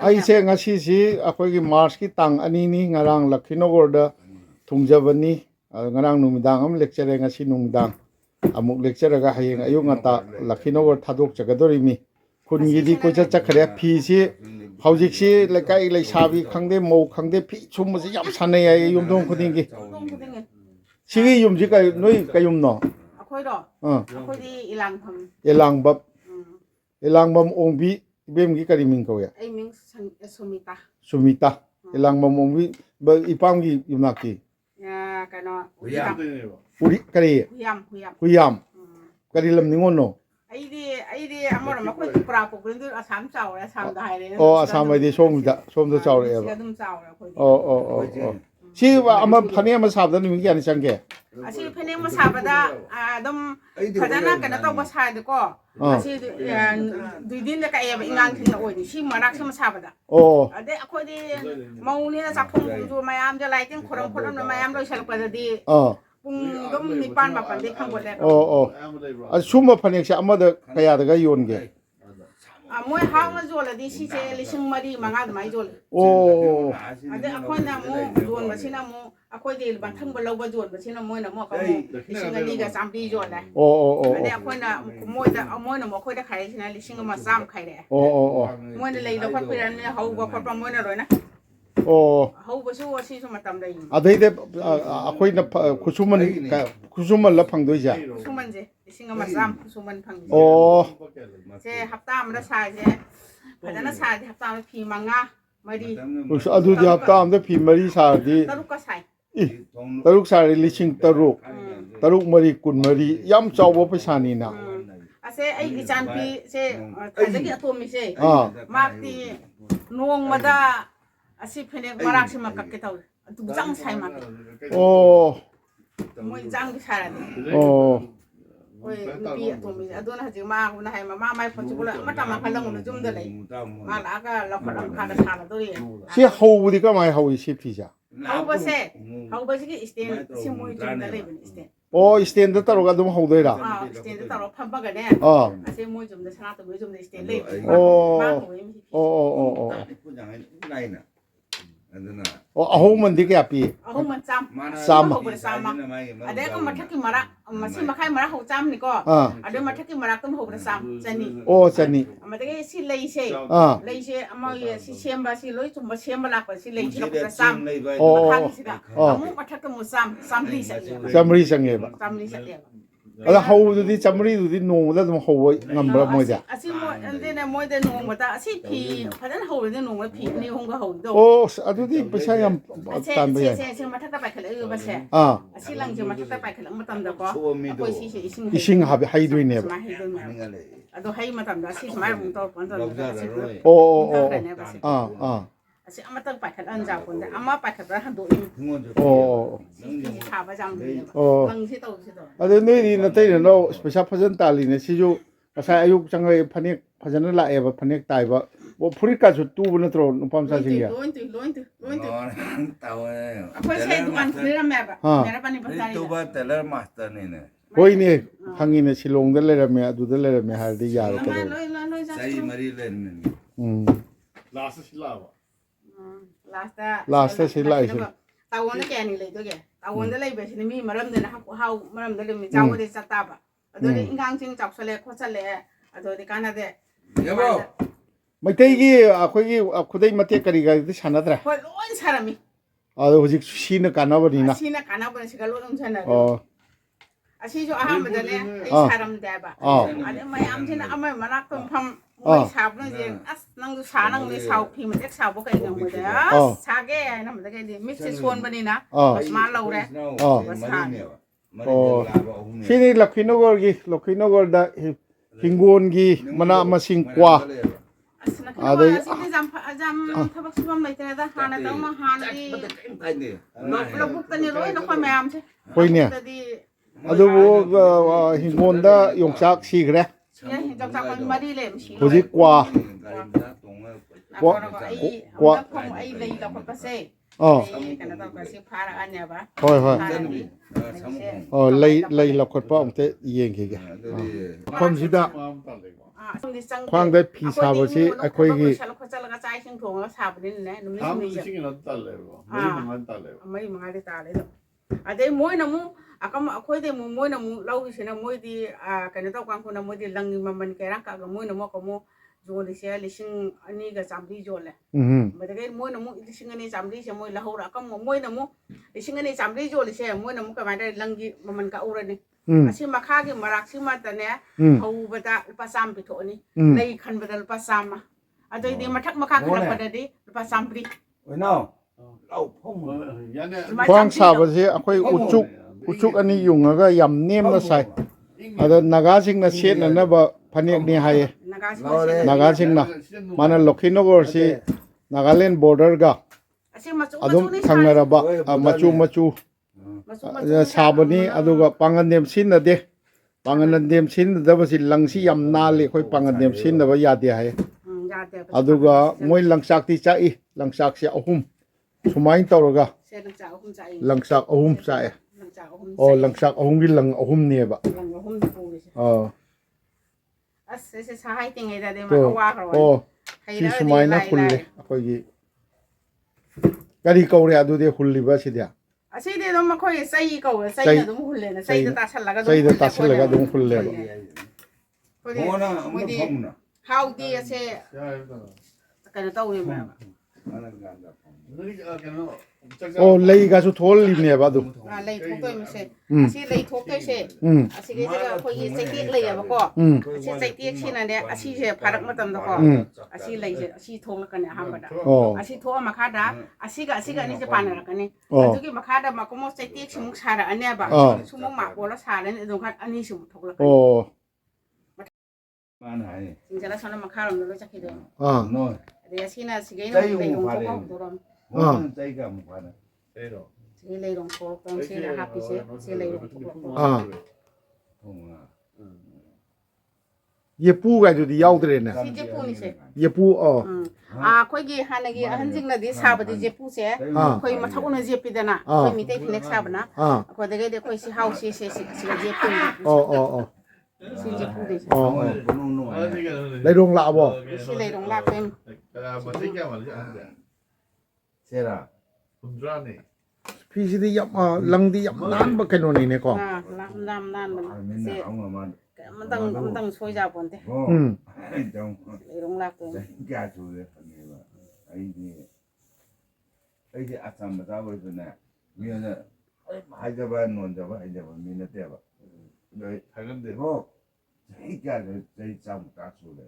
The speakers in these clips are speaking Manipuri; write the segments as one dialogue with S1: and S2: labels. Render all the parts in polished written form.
S1: ꯑꯩꯁꯦ ꯉꯁꯤꯁꯤ ꯑꯩꯈꯣꯏꯒꯤ ꯃꯥꯔꯆꯀꯤ ꯇꯥꯡ 2ꯅꯤ ꯉꯔꯥꯡ ꯂꯈꯤꯅꯒꯔꯗ ꯊꯨꯡꯖꯕꯅꯤ ꯉꯔꯥꯡ ꯅꯨꯃꯤꯗꯥꯡ ꯑꯃ ꯂꯦꯛꯆꯔꯦ ꯉꯁꯤ ꯅꯨꯃꯤꯗꯥꯡ ꯑꯃꯨꯛ ꯂꯦꯛꯆꯔꯒ ꯍꯌꯦꯡ ꯑꯌꯨꯛ ꯉꯟꯇꯥ ꯂꯈꯤꯅꯒꯔ ꯊꯥꯗꯣꯛꯆꯒꯗꯧꯔꯤꯃꯤ ꯈꯨꯟꯒꯤꯗꯤ ꯀꯣꯏꯆꯠ ꯆꯠꯈ꯭ꯔꯦ ꯐꯤꯁꯤ ꯍꯧꯖꯤꯛꯁꯤ ꯂꯩꯀꯥꯏ ꯂꯩꯁꯥꯕꯤ ꯈꯪꯗꯦ ꯃꯧ ꯈꯪꯗꯦ ꯐꯤ ꯁꯨꯝꯕꯁꯤ ꯌꯥꯝ ꯁꯥꯟꯅꯩ ꯍꯥꯏ ꯌꯨꯝꯊꯣꯡ ꯈꯨꯗꯤꯡꯒꯤ ꯁꯤꯒꯤ ꯌꯨꯝꯁꯤ ꯅꯣꯏ ꯀꯩꯌꯨꯝꯅꯣ
S2: ꯑꯩꯈꯣꯏꯔꯣ ꯑꯩꯈꯣꯏꯗꯤ ꯏꯂꯥꯡꯐꯝ
S1: ꯏꯂꯥꯡꯕꯝ ꯑꯣꯡꯕꯤ 이뱀기 까리 민거야.
S2: 아이밍 수미타.
S1: 수미타. 일랑범 몽비 이빵기 유나키.
S2: 야, 그노
S1: 우리 까리. 후얌. 까리 람닝원노.
S2: 아이디 아무런 먹고 브라고 그런데 아삼 싸워야 삼도 하이래.
S1: 아삼아이디 솜도 싸워야.
S2: 지금 싸워야 거기.
S1: 시 아마 판에 아마 사다는 민기 아니 장게.
S2: 아시 판에 뭐 사바다 좀 가자나 그나 또 뭐 사야되고 아시 두딘데 까야 인간팀 오이디 시 마락 좀 사바다. 근데 아코디 마우니나 작품도 마얌자 라이팅 코럼 마얌 로 살거든디. 좀 니판 마판데 칸고래.
S1: 숨어 판액시 아마도 까야다가 요온게.
S2: 뭐에 하우스 졸라디 시제 리싱 마리 망아도 많이 졸. 근데 아코나 뭐 돈 마시나 뭐 아코디 반탕 벌러고 졸 마시나 뭐나 뭐 리싱 아니가 삼비 졸라. 근데 아코나 뭐나 뭐 코이다 카이시나 리싱 뭐 삼 카이래. 뭐나 레이도 파피라네 하우고 파파 뭐나 로이나. 하우고서 시소 마탐다이.
S1: 아데데 아코이나 쿠수만 라 팡도이자.
S2: 쿠수만제 리싱 뭐 삼 쿠수만 팡. 제 합담으로 사제 바다나 사제 합담으로 피 망아 머리
S1: 아두디 합담도 피 머리 사디
S2: 따룩가 사이
S1: 따룩 사리 리싱 따룩 머리 군 머리 얌 짜오 페사니나
S2: 아세 아이 잔피 세 가족이 아토미세 마티 농마다 아시 페네 마락시 막게 타오 두장 사이 막 뭐 장기 사라니 oi nupi atomi aduna haji ma guna hai ma mai phachula mata ma khalang nu jum da lai ma la ga la khalang kha da thana do ye
S1: si howudi ka mai howi si phija
S2: hau ba se ki stand si moi jum da lai ben stand
S1: stand da taro ga dum howdoi ra
S2: stand da taro pham ba ga ne ase moi jum da sana to moi jum da stand lai ahong di kaya pi ahong
S1: sam
S2: ada ko mathaki mara masi makai mara ho cham ni ko ada mathaki mara tum ho sam chani
S1: chani
S2: amade si lei se ama ye si semba si loi chum semba la ko si lei si ko sam mathaki si da amu mathaki mu samri sange ba ada
S1: howdudi chamri nongda dum howo ngambra moida
S2: asi mo andena moida nongmata asi phi phadan howde nongma phi ni hongga howdo
S1: adudi paisa yam tan ba ya
S2: se mathaka pa khala ba se asi lang je mathaka pa khala matam da ko koi si
S1: ising habi haidui ne ba
S2: ado hai matam da si smai bung to pon asi amatang pa khala anja pon da ama pa khala hando 사바 잠들 랑시 떠오시도
S1: 아데 너희 나타이네 너 스페셜 파전 딸리네 시주 아사 아육 장의 파닉 파전을 라에바 파닉 따이바 뭐 프리까지 뚜브는 들어 눈밤 사진이야
S2: 로인트 타워에 아빠 새 두칸 그래라 메바 메라 파니 바타리
S3: 뚜바 텔러 마스터네
S1: 거이네 항이네 실롱들 레라메 아두들 레라메 할디 야로 거래
S3: 사이 머리 레네
S4: 라스 실라와
S1: 라스타 실라 이제
S2: 타원에 깨니 레도게 타원에 레베시니 미 마람데나 하우 마람데 미 자오데 사타바 아도리 인강징 잡설레 코설레 아도리 까나데
S3: 여보
S1: 마이테기 아코기 쿠데이 마테 까리가 사나드라
S2: 홀 온 사람이
S1: 호직 시나 까나버리나
S2: 시나 까나버리 시가 로동 사나 아시죠 아함바데네 이 사람 대바 아데 마얌지나 아마 마락tom 팜 뭐 사브는 아스 낭도 사낭 리 사우피 뭐 엑사보 가 이거 뭐야 사게 아이나 뭐 되게 미스 수원번이나 마 라우레
S1: 시니 लखीनगर हिंगोनगी मना मसिंग क्वा
S2: 아데 잠 타박 수범 나이테다 하나 더 하나디 로북더니 로이 너 매암세
S1: 호이네 아도 हिंगोनदा 용삭 시그래 호지 과
S2: ai lấy đâu có xe kana ta ka si phara anya ba
S1: ฮอยฮอย
S3: 짠이 사먹고
S1: อ๋อเลยเราขดป้องเตเย็นขี้แก ความสิดา
S4: 마음 달래고.
S1: 광대 피사버시 아코이기
S2: 샬로 커잘가 짜이싱 동어 사버리네 놈이
S4: 다음
S2: 놈이
S4: 시기는 달래고. 머리만 달래고.
S2: mari mangade tale do ade moina mu akam akhoi de mu moina mu lau sina moi di kana ta kwang kuna moi di langi maman ke rang ka ga moina mo ko mo jole se lising ani ga samri jole
S1: อืม
S2: madage moina mu lising ani samri se moi la hora akam moina mu lising ani samri jole se moina mu ka ma de langi maman ka ura ni
S1: อืม
S2: asi makha gi marak si mata ne
S1: อืม
S2: hau bata pa sam pi tho ni
S1: อืม
S2: lei khan bata pa sam ma adoi di mathak makha khana pada di pa sam pri
S3: 왜 나오 라우 폼
S4: 야네.
S1: ควางสาบสิอาคอยอุจุกอันนี้ยุงก็ยำเนียมนะใส่อาดนากาสิงนะเช็ดนั่นนะบ่พันเอกนี่ให้
S2: naga si
S1: 나가 생나 마는 로키노거 시 나갈랜드 보더가
S2: asi machu
S1: adum khangnaraba machu sabani aduga panganem sinnade panganem sinnadabasi langsi yam nali khoi panganem sinnaba yade hai aduga moi langsakti chai langsak se ahum sumain tawraga langsak ahum chai o langsak ahum gi lang ahum neba
S2: se sahai tingai da de ma
S1: to
S2: wa ro
S1: o si sumaina khulle akogi gari kawre adude khulliba sidia
S2: asi de dom khoi sai ko sai na dum hulle na sai da tasal laga
S1: sai da tasal laga dum khulle
S3: 뭐나 엄마 폼나
S2: how di ase
S4: 야, 일단.
S2: kana tawi ma
S3: 나는 간다 폼
S4: 너희가 그냥
S1: o lei ga su thol limne ba du
S2: lei thok toi mi se asi lei thok toi se asi ge ga khoi ye sai tek lei ba ko asi sai tek sin na de asi se pharak matam da ko asi lei se asi thong la kan ha ba da asi tho ma kha da asi ga ni se pan ra kan ni adu gi ma kha da ma ko mo sai tek simuk sara anya ba sumo ma ko la sara ni du khat ani sum thok la kan
S1: o
S3: 많아요
S2: 진짜라 저는 막 가는 걸로 잡히죠.
S3: 너
S2: 내가 시나 시계는
S3: 짜이
S2: 내용
S3: 뭐
S2: 보고 도럼.
S3: 뭐는 짜이가 뭐 하나
S4: 때려.
S2: 시계 내용 보고 그럼 시나 하피세 시계 내용 보고.
S3: 폼나
S1: yepu ga du di yaudre na
S2: 시제 푸니세.
S1: yepu o
S2: 거기 하나기 한직나디 사버디 제푸세. 거기 막 타고는 제피잖아. 거기 밑에 피넥 사버나. 거기에 내 거기 시 하우스 시가 제푸.
S1: o
S2: 시제 푸디세.
S3: 보는
S4: 아, 되게
S1: lai rong la bo
S2: 시 내용 라템.
S4: 내가 뭐 되게 말이지 안 돼.
S3: 세라
S4: 분주하네.
S1: pi si di yam lang di yam nan ba kaino ni ne ko
S2: 남난
S3: 맨날
S2: 세.
S3: 아무만
S2: 만당 소이자 본데.
S3: 좀
S2: 내용 라템.
S3: 짜이가 줘야 하네요 아이디 아참 잡아버리네 미안해 하이자바 논자바 하이자바 미네테바 너
S4: 다른데.
S3: 뭐 짜이가 저희 참 까줄래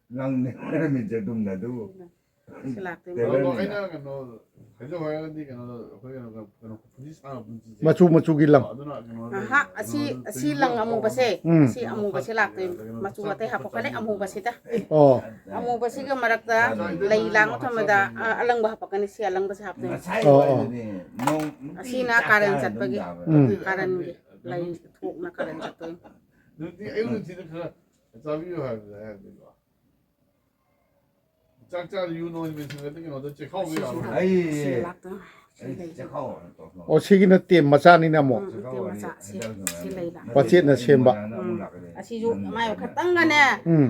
S3: 랑네 민저 dum나도
S2: 시 라템.
S4: 너 그냥 너 가져와야 되니까 너 거기는 그 분지 하나 분지.
S1: machu gi lang
S2: aha asi lang amu base si amu base lakte machu ate ha pakale amu base ta
S1: o
S2: amu base ga marakta leilang thamada alang ba pakani si alang base hapte asi na karan chat bagi karan gi lai thok na karan chat to
S4: 너네 이거는 진짜 그 자비요 해야 돼. 짝짝 유노님이 생각했던 게 어떤 책 하고
S2: si
S3: 아이
S2: lakta si lei
S3: 짜고
S1: o sigi na tem macha ni na mo
S2: si lei la
S1: pachet na semba
S2: asi ju mai khatang ga ne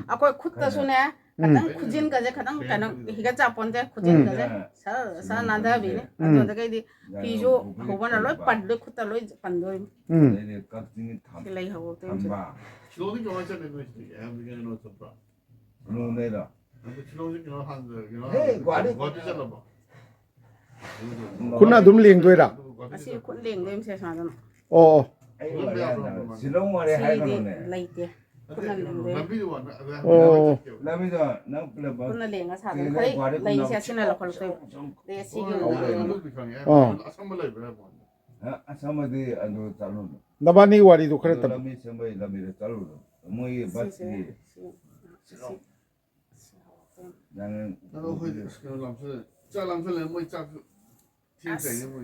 S2: akoi khutta su ne kadang khujin ga je kadang kana higa cha ponte khujin ga je sa nanda bi ne ado da kai di pi jo hobana loi pad loi khutta loi pandoi
S3: 깍쟁이
S2: si lei ho te
S3: 담바
S4: 지로는 경화자는 거지. 아무리게는 어떤 봐.
S3: 노네라
S4: 근데 지로는 경화 한데
S3: 헤이, 과리.
S4: 과리잖아 봐.
S1: คุณน่ะดุมเลียงด้วยล่ะ
S2: asi khun leng dem se sa dan
S1: โอ้
S3: 실롱월에
S2: si di
S3: 하이거네
S2: lei te khun leng dem
S4: 남비도 와.
S3: 남이도 나 불러봐
S2: khun leng ga sa dan khoi lei se sina la khol te de si gi
S4: 아sam블라이 그래 뭐.
S3: 아사마디 안도 잘로
S1: nabani wari du khare tab
S3: 남이 sembai 남이를 잘로 뭐이 바치 나는
S4: 나도 거기 그 남서 짜 남서는 뭐 짜.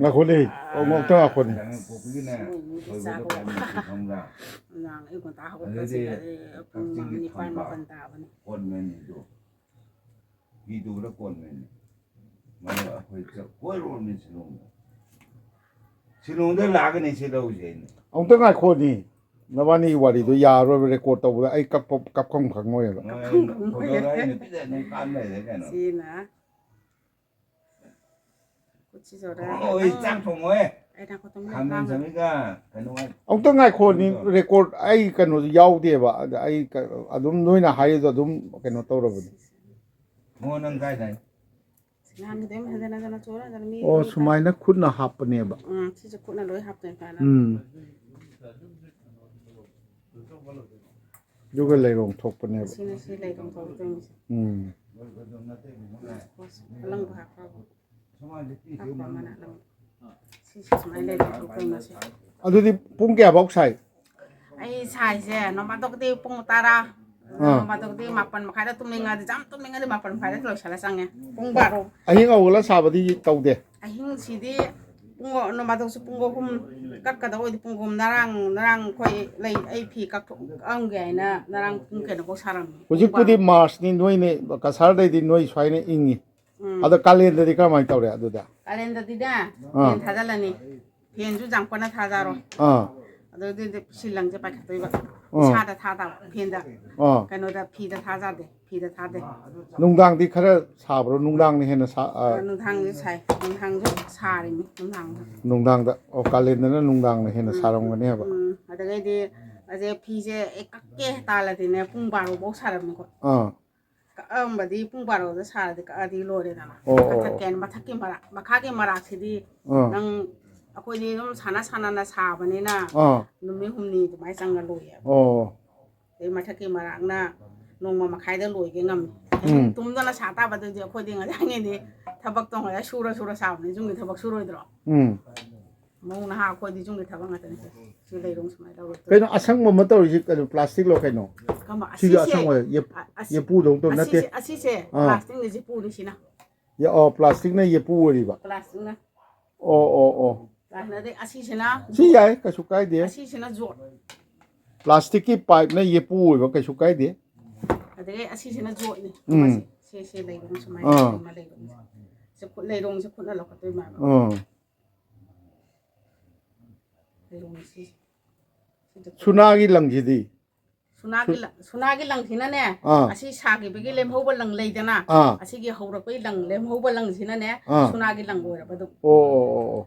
S1: nga ko ni o mo ta ko ni
S3: 나는 고기네 거기도 감자
S2: nang ai kon ta ho ko si ni pan ma pan ta ba ni
S3: 원맨이도 이 피도 그렇고 말이야 거기 저 꼬이로는 신혼들 나가네 싫어오지.
S1: 아무튼 가코니 나바니 와리도 야로 레코드 또 아이 깝컴 강모야.
S3: 보도라이는 피자는 깐나야 되잖아.
S2: 지나 고치서라
S3: 어이 짱통어에
S2: ai đang có tấm lòng
S3: 가면 저희가 그동안
S1: 아무튼 가코니 레코드 아이 그노 야우디에바 아이 아둠 노이나 하이도 아둠 그노 떠러버니.
S3: 뭐는 가이다.
S2: làm cái đấy mà thế này nó chỗ là mi
S1: 어 수마이나 쿤나 하프네바.
S2: 진짜 cũng là lối học tuyệt vời
S1: 요거 레롱 톡보네바.
S2: xin lấy đồng thau tôi lăng bạc học mà nè lăng xin lấy đồng thau tôi mà sẽ
S1: 아두디 뿡게 박사이.
S2: ai xài xe nó bắt đầu cái pung ta ra nó bắt đầu cái mapan mà khai ra tụi mình là dám tụi mình là mapan khai ra rồi xả sang nghe pung baro
S1: 아히가 올라 사바디 떠우데.
S2: anh chỉ đi pung nó bắt đầu sự pung hôm cắt cái đầu thì pung hôm narang coi lấy ai phi các ông cái nè narang pung cái nó có sao
S1: 호직부디 마스니 노이네 가살데디 노이 스와이네 잉이. 아더 칼렌데디 까마이 떠우래 아두다.
S2: calendar đi ra tiền thà ra là nè tiền chú giảm quan thà ra rồi rồi đi xin lần cho bài tôi vậy cha đã thà tao tiền đã cái nó đã phi đã thà ra đấy phi đã thà đấy
S1: 농당디 카라 사브로 농당니 해나 사
S2: nung thang như sai nung thang rất xa đấy nung thang
S1: 농당다 칼렌데나 농당니 해나 사롱거니 해봐.
S2: ở đây đi ở đây phi sẽ các cái ta là thì nè pung baro bốc xa được mình các ông bà đi pung baro rất xa thì các đi lôi đấy nào các thằng kén mà thắc cái mà thì đi năng akwai ni nom sana na sa bani na numi humni to mai sang loi ya dei ma thaki marak na nong ma khai da loi ge ngam tum da na sa ta ba de akwai ding ga nge ni thabak tong ya sura sa ni jung ni thabak suroi dro mong na ha akwai di jung ni thabak ngata ni si lei rong smai da
S1: keno asang mo to ri ka plastic lo keno
S2: kama
S1: si asang mo ye pu dong to na te
S2: asi se plastic ni ji pu ni sina
S1: ya plastic na ye pu ri ba
S2: plastic na là nó đấy asisina
S1: si yai ka sukai de
S2: asisina jot
S1: plastic ki pipe na ye pu ba ka sukai de
S2: đấy asisina jot ni se lấy rong smai ma lấy rong se put lấy rong se put là lọc tôi mà lấy rong si
S1: sunagi langji di
S2: sunagi lang thina ne asi sagi begi lem ho ba lang lei dana asi gi ho ra koi lang lem ho ba lang thina ne sunagi lang go ra ba do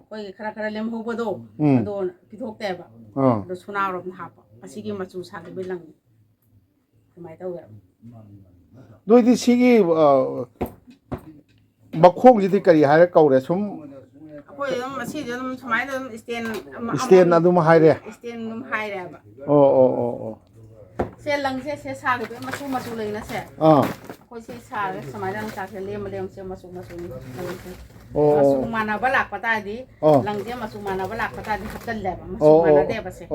S2: koi khara lem ho ba do do pithok te ba do suna ro ha pa asi gi machu sagi be lang mai tau ya
S1: doi di sigi makhong ji di kari ha ka re sum
S2: koi dum asi dum samai dum
S1: stand adum ha re
S2: stand dum hai re ba xe lăng xe xa cái mà su lấy nó sẽ khôi xe xa cái sắm đang xa xe lem xe mà su mà nó lạc vào tay đi lăng xe mà su mà nó lạc vào tay đi hấp dẫn đẹp mà su mà nó đẹp vậy xe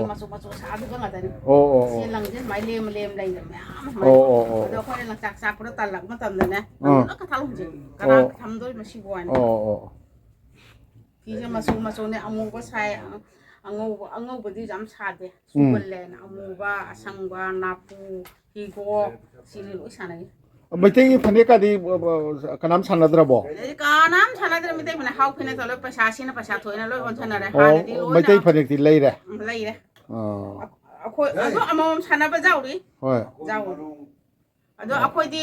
S2: mà su xa thì có ngặt đấy xe lăng xe máy lem đây rồi mẹ rồi khôi lăng sạc nó tàn lạc nó tầm rồi nè nó có tháo không chứ cái nào thầm thôi mà xí quay thì xe mà su này ông có sai angau budi jam sade subulen amuba asangba napu higo sini lo sanai
S1: maitai phane ka di kanam sanadra bo
S2: kanam sanadra mitai phane hau phane tole paisa sina paisa thoina lo on sanare ha di lo
S1: maitai phane ti lei re
S2: akhoi ado amom sanaba jauri
S1: hoi
S2: jau ado akhoi di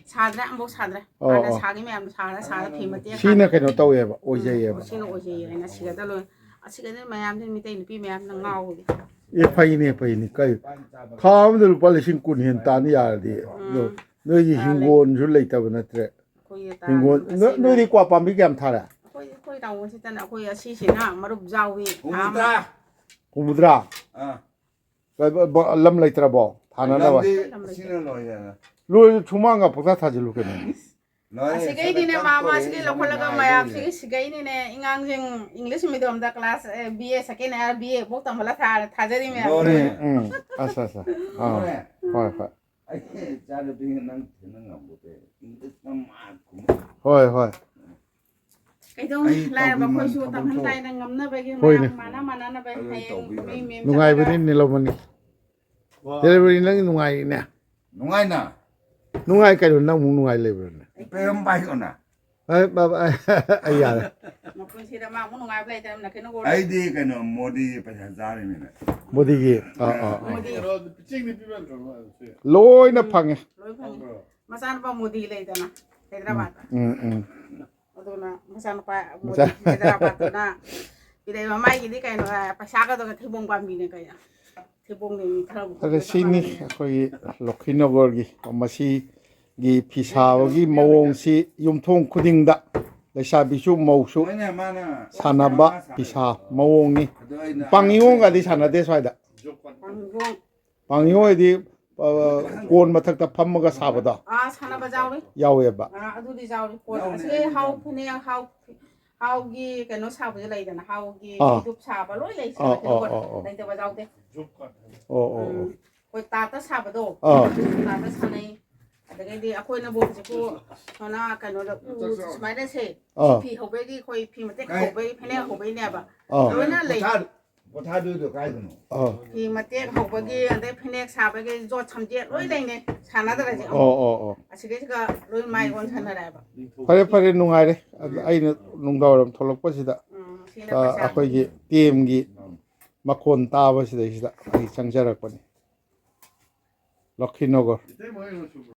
S2: sadra ambo sadra ana sagi me am sara phimate
S1: sina keno tawe ba ojai ba
S2: sina ojai na siga da lo asiga ni mayam ni mitai ni pi mayam na ngau di
S1: e phai ni kai kham dul palising kun hen tan ya di no yi hingon ju lei ta na tre hingon no di kwa pam bi gam thara
S2: koi dawo si tan koi asi sina marup jawi
S1: kumudra lam lei tra bo thana la ba
S3: sino loya
S1: lo chumanga pota thajilu ke ni
S2: asigai ni ne mama asigai lokholaga mayam sigai ni ne ingang jing english medium da class BA second year BA bok tam hala thajari me
S1: asa hoi
S3: ai cha de bi nang thenang ngam bo te english na ma
S1: hoi
S2: cái đó là bà khôi su tập hành tay đang ngắm nó về cái mà nó về hay mềm
S1: nungai bini ni lo mani delivery nang nungai ne
S3: nungai na
S1: nungai ka nang nungai le bro
S3: 빼면 빠이거나.
S1: ai ya
S2: ꯃꯄꯨꯟꯁꯤꯗ ꯃꯥ ꯑꯃꯨꯛ ꯅꯨꯡꯉꯥꯏꯕ ꯂꯩꯇꯅ ꯂꯈꯤꯅꯒꯣꯔ
S3: 아이디 그는 모디 빠자자리면.
S1: modi gi
S2: ꯃꯣꯗꯤ
S4: ꯆꯤꯡꯗꯤ ꯄꯤꯕ ꯅꯠꯇ꯭ꯔꯣ ꯃꯥꯁꯦ
S1: loina phange
S2: ꯂꯣꯏ ꯐꯪꯉꯤ ꯃꯆꯥꯅꯨꯄꯥ ꯃꯣꯗꯤ ꯂꯩꯗꯅ ꯍꯥꯏꯗ꯭ꯔꯕꯥꯗ ꯑꯗꯨꯅ ꯃꯆꯥꯅꯨꯄꯥ ꯃꯣꯗꯤ ꯍꯥꯏꯗ꯭ꯔꯕꯥꯗꯅ ꯏꯔꯩ ꯃꯃꯥꯏꯒꯤꯗꯤ ꯀꯩꯅꯣ ꯄꯩꯁꯥꯒꯗꯣ ꯊꯩꯕꯣꯡ ꯄꯥꯝꯕꯤꯅꯦ ꯀꯩꯅꯣ ꯊꯩꯕꯣꯡꯅꯦ ꯈꯔ
S1: aga sini akhoi Lakhinagar gi masi gi phisabagi mawong si yumthong khudingda leisabisu mausu
S3: 뭐냐 마나.
S1: sanaba phisa mawong ni pangyong ga di sanade swaida pangyong di kon mathakta phammaga sabada
S2: ꯁꯥꯟꯅꯕ ꯌꯥꯎꯔꯤ
S1: yaweba
S2: ꯑꯗꯨꯗꯤ ꯌꯥꯎꯔꯤ ꯄꯣꯠ ꯑꯁꯤ ꯍꯥꯎ ꯐꯅꯦꯛ ꯍꯥꯎꯒꯤ ꯀꯩꯅꯣ ꯁꯥꯕꯁꯨ ꯂꯩꯗꯅ ꯍꯥꯎꯒꯤ ꯐꯩꯗꯨꯞ ꯁꯥꯕ ꯂꯣꯏ ꯂꯩ ꯂꯩꯇꯕ ꯌꯥꯎꯗꯦ ꯑꯩꯈꯣꯏ ꯇꯥꯠꯇ ꯁꯥꯕꯗꯣ ꯇꯥꯠꯇ ꯁꯥꯟꯅꯩ ꯑꯗꯒꯤꯗꯤ ꯑꯩꯈꯣꯏꯅꯕꯨ ꯍꯧꯖꯤꯛꯄꯨ ꯁꯣꯅꯥ ꯀꯩꯅꯣꯗ ꯁꯨꯃꯥꯏꯅ ꯁꯦ ꯐꯤ ꯍꯧꯕꯒꯤ ꯑꯩꯈꯣꯏ ꯐꯤ ꯃꯇꯦꯛ ꯍꯧꯕꯒꯤ ꯐꯅꯦꯛ ꯍꯧꯕꯒꯤꯅꯦꯕ ꯂꯣꯏꯅ ꯂꯩ
S3: 포타도도 가이드노.
S2: ꯐꯤ ꯃꯇꯦꯛ ꯍꯧꯕꯒꯤ ꯑꯗꯩ ꯐꯅꯦꯛ ꯁꯥꯕꯒꯤ ꯖꯣꯠ ꯁꯝꯖꯦꯠ ꯂꯣꯏ ꯂꯩꯅꯩ ꯁꯥꯟꯅꯗ꯭ꯔꯁꯦ ꯑꯁꯤꯗꯩꯁꯤꯒ ꯂꯣꯏ ꯃꯥꯏ ꯑꯣꯟꯁꯟꯅꯔꯦꯕ
S1: fare fare nungaire aina nungdawram tholokpasida akhoi team gi makon taba sida ai changjarakpani Lakhinagar
S4: 이때 뭐 이런 식으로